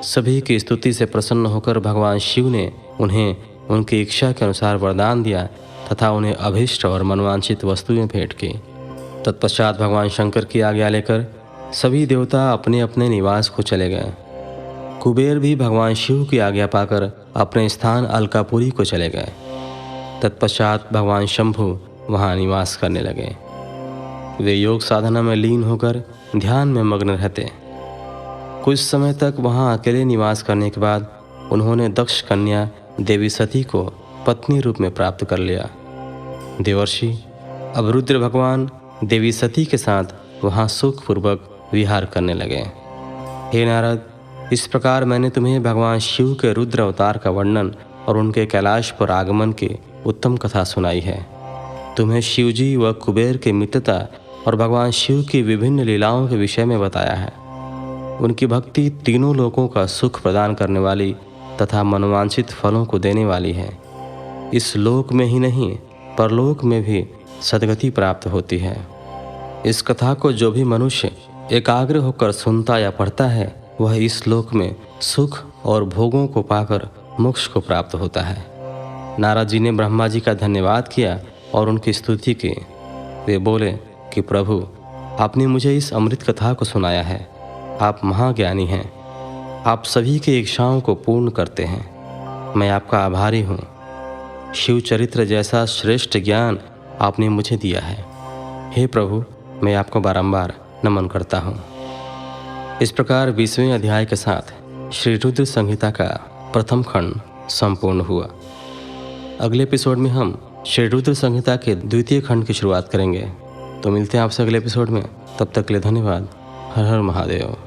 सभी की स्तुति से प्रसन्न होकर भगवान शिव ने उन्हें उनकी इच्छा के अनुसार वरदान दिया तथा उन्हें अभीष्ट और मनवांछित वस्तुएं भेंट की। तत्पश्चात भगवान शंकर की आज्ञा लेकर सभी देवता अपने अपने निवास को चले गए। कुबेर भी भगवान शिव की आज्ञा पाकर अपने स्थान अलकापुरी को चले गए। तत्पश्चात भगवान शंभु वहाँ निवास करने लगे। वे योग साधना में लीन होकर ध्यान में मग्न रहते। कुछ समय तक वहाँ अकेले निवास करने के बाद उन्होंने दक्ष कन्या देवी सती को पत्नी रूप में प्राप्त कर लिया। देवर्षि अब रुद्र भगवान देवी सती के साथ वहाँ सुखपूर्वक विहार करने लगे। हे नारद, इस प्रकार मैंने तुम्हें भगवान शिव के रुद्र अवतार का वर्णन और उनके कैलाश पर आगमन की उत्तम कथा सुनाई है। तुम्हें शिवजी व कुबेर की मित्रता और भगवान शिव की विभिन्न लीलाओं के विषय में बताया है। उनकी भक्ति तीनों लोकों का सुख प्रदान करने वाली तथा मनोवांछित फलों को देने वाली है। इस लोक में ही नहीं परलोक में भी सद्गति प्राप्त होती है। इस कथा को जो भी मनुष्य एकाग्र होकर सुनता या पढ़ता है वह इस लोक में सुख और भोगों को पाकर मोक्ष को प्राप्त होता है। नारद जी ने ब्रह्मा जी का धन्यवाद किया और उनकी स्तुति की। वे बोले कि प्रभु, आपने मुझे इस अमृत कथा को सुनाया है। आप महाज्ञानी हैं। आप सभी की इच्छाओं को पूर्ण करते हैं। मैं आपका आभारी हूँ। शिव चरित्र जैसा श्रेष्ठ ज्ञान आपने मुझे दिया है। हे प्रभु, मैं आपको बारंबार नमन करता हूँ। इस प्रकार 20वें अध्याय के साथ श्री रुद्र संहिता का प्रथम खंड संपूर्ण हुआ। अगले एपिसोड में हम श्री रुद्र संहिता के द्वितीय खंड की शुरुआत करेंगे। तो मिलते हैं आपसे अगले एपिसोड में। तब तक के लिए धन्यवाद। हर हर महादेव।